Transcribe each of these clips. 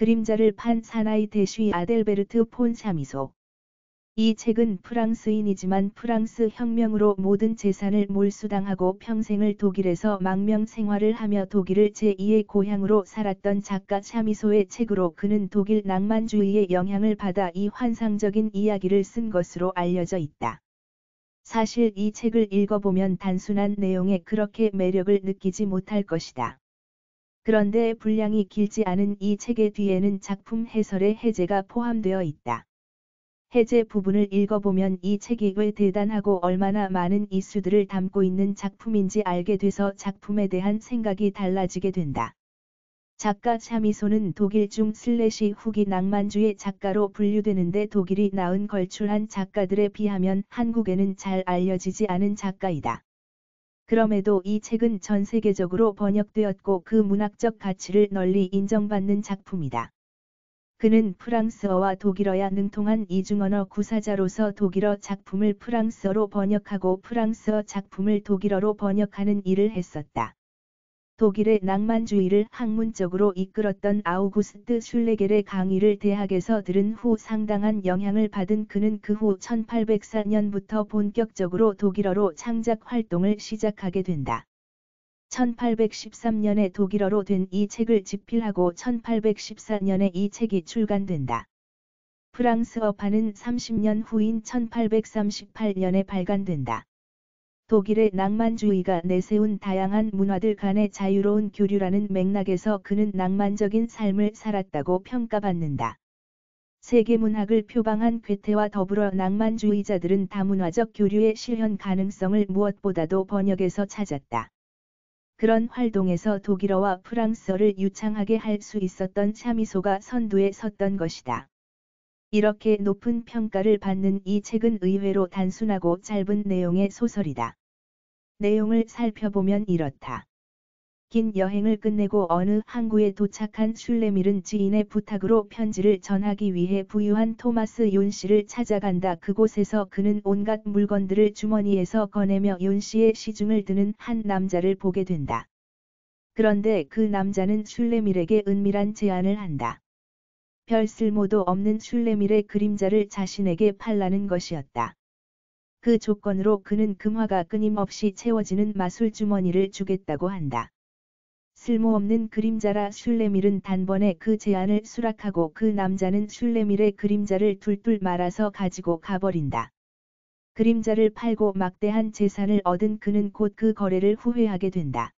그림자를 판 사나이 대쉬 아델베르트 폰 샤미소. 이 책은 프랑스인이지만 프랑스 혁명으로 모든 재산을 몰수당하고 평생을 독일에서 망명 생활을 하며 독일을 제2의 고향으로 살았던 작가 샤미소의 책으로 그는 독일 낭만주의의 영향을 받아 이 환상적인 이야기를 쓴 것으로 알려져 있다. 사실 이 책을 읽어보면 단순한 내용에 그렇게 매력을 느끼지 못할 것이다. 그런데 분량이 길지 않은 이 책의 뒤에는 작품 해설의 해제가 포함되어 있다. 해제 부분을 읽어보면 이 책이 왜 대단하고 얼마나 많은 이슈들을 담고 있는 작품인지 알게 돼서 작품에 대한 생각이 달라지게 된다. 작가 샤미소는 독일 중 슬래시 후기 낭만주의 작가로 분류되는데 독일이 낳은 걸출한 작가들에 비하면 한국에는 잘 알려지지 않은 작가이다. 그럼에도 이 책은 전 세계적으로 번역되었고 그 문학적 가치를 널리 인정받는 작품이다. 그는 프랑스어와 독일어야 능통한 이중언어 구사자로서 독일어 작품을 프랑스어로 번역하고 프랑스어 작품을 독일어로 번역하는 일을 했었다. 독일의 낭만주의를 학문적으로 이끌었던 아우구스트 슐레겔의 강의를 대학에서 들은 후 상당한 영향을 받은 그는 그 후 1804년부터 본격적으로 독일어로 창작 활동을 시작하게 된다. 1813년에 독일어로 된 이 책을 집필하고 1814년에 이 책이 출간된다. 프랑스어판은 30년 후인 1838년에 발간된다. 독일의 낭만주의가 내세운 다양한 문화들 간의 자유로운 교류라는 맥락에서 그는 낭만적인 삶을 살았다고 평가받는다. 세계문학을 표방한 괴테와 더불어 낭만주의자들은 다문화적 교류의 실현 가능성을 무엇보다도 번역에서 찾았다. 그런 활동에서 독일어와 프랑스어를 유창하게 할 수 있었던 샤미소가 선두에 섰던 것이다. 이렇게 높은 평가를 받는 이 책은 의외로 단순하고 짧은 내용의 소설이다. 내용을 살펴보면 이렇다. 긴 여행을 끝내고 어느 항구에 도착한 슐레밀은 지인의 부탁으로 편지를 전하기 위해 부유한 토마스 윤 씨를 찾아간다. 그곳에서 그는 온갖 물건들을 주머니에서 꺼내며 윤 씨의 시중을 드는 한 남자를 보게 된다. 그런데 그 남자는 슐레밀에게 은밀한 제안을 한다. 별 쓸모도 없는 슐레밀의 그림자를 자신에게 팔라는 것이었다. 그 조건으로 그는 금화가 끊임없이 채워지는 마술 주머니를 주겠다고 한다. 쓸모없는 그림자라 슐레밀은 단번에 그 제안을 수락하고 그 남자는 슐레밀의 그림자를 둘둘 말아서 가지고 가버린다. 그림자를 팔고 막대한 재산을 얻은 그는 곧 그 거래를 후회하게 된다.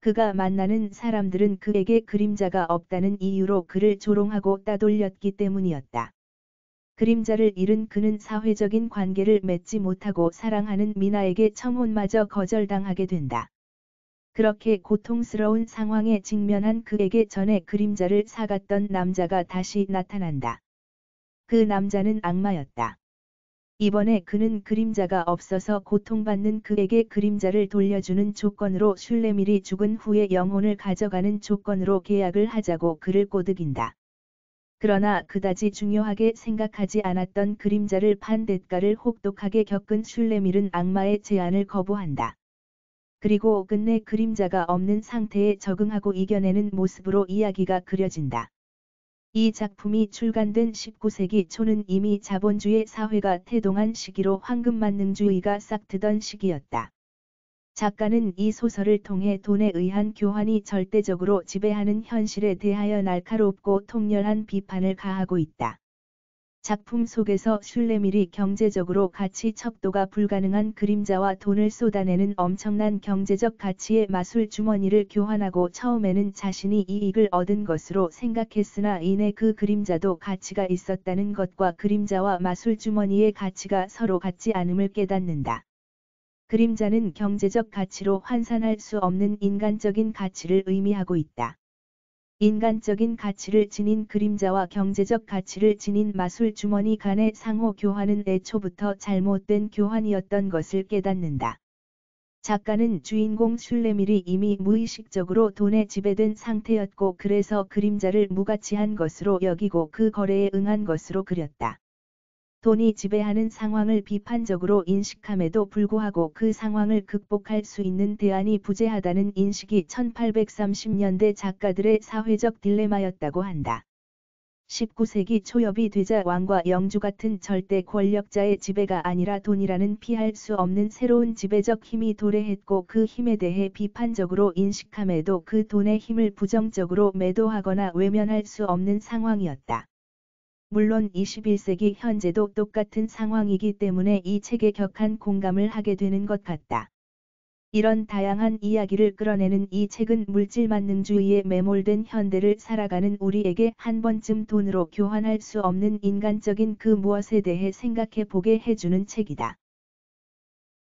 그가 만나는 사람들은 그에게 그림자가 없다는 이유로 그를 조롱하고 따돌렸기 때문이었다. 그림자를 잃은 그는 사회적인 관계를 맺지 못하고 사랑하는 미나에게 청혼마저 거절당하게 된다. 그렇게 고통스러운 상황에 직면한 그에게 전에 그림자를 사갔던 남자가 다시 나타난다. 그 남자는 악마였다. 이번에 그는 그림자가 없어서 고통받는 그에게 그림자를 돌려주는 조건으로 슐레밀이 죽은 후에 영혼을 가져가는 조건으로 계약을 하자고 그를 꼬드긴다. 그러나 그다지 중요하게 생각하지 않았던 그림자를 판 대가를 혹독하게 겪은 슐레밀은 악마의 제안을 거부한다. 그리고 끝내 그림자가 없는 상태에 적응하고 이겨내는 모습으로 이야기가 그려진다. 이 작품이 출간된 19세기 초는 이미 자본주의 사회가 태동한 시기로 황금만능주의가 싹트던 시기였다. 작가는 이 소설을 통해 돈에 의한 교환이 절대적으로 지배하는 현실에 대하여 날카롭고 통렬한 비판을 가하고 있다. 작품 속에서 슐레밀이 경제적으로 가치 척도가 불가능한 그림자와 돈을 쏟아내는 엄청난 경제적 가치의 마술 주머니를 교환하고 처음에는 자신이 이익을 얻은 것으로 생각했으나 이내 그 그림자도 가치가 있었다는 것과 그림자와 마술 주머니의 가치가 서로 같지 않음을 깨닫는다. 그림자는 경제적 가치로 환산할 수 없는 인간적인 가치를 의미하고 있다. 인간적인 가치를 지닌 그림자와 경제적 가치를 지닌 마술 주머니 간의 상호 교환은 애초부터 잘못된 교환이었던 것을 깨닫는다. 작가는 주인공 슐레밀이 이미 무의식적으로 돈에 지배된 상태였고 그래서 그림자를 무가치한 것으로 여기고 그 거래에 응한 것으로 그렸다. 돈이 지배하는 상황을 비판적으로 인식함에도 불구하고 그 상황을 극복할 수 있는 대안이 부재하다는 인식이 1830년대 작가들의 사회적 딜레마였다고 한다. 19세기 초엽이 되자 왕과 영주 같은 절대 권력자의 지배가 아니라 돈이라는 피할 수 없는 새로운 지배적 힘이 도래했고 그 힘에 대해 비판적으로 인식함에도 그 돈의 힘을 부정적으로 매도하거나 외면할 수 없는 상황이었다. 물론 21세기 현재도 똑같은 상황이기 때문에 이 책에 격한 공감을 하게 되는 것 같다. 이런 다양한 이야기를 끌어내는 이 책은 물질 만능주의에 매몰된 현대를 살아가는 우리에게 한 번쯤 돈으로 교환할 수 없는 인간적인 그 무엇에 대해 생각해 보게 해주는 책이다.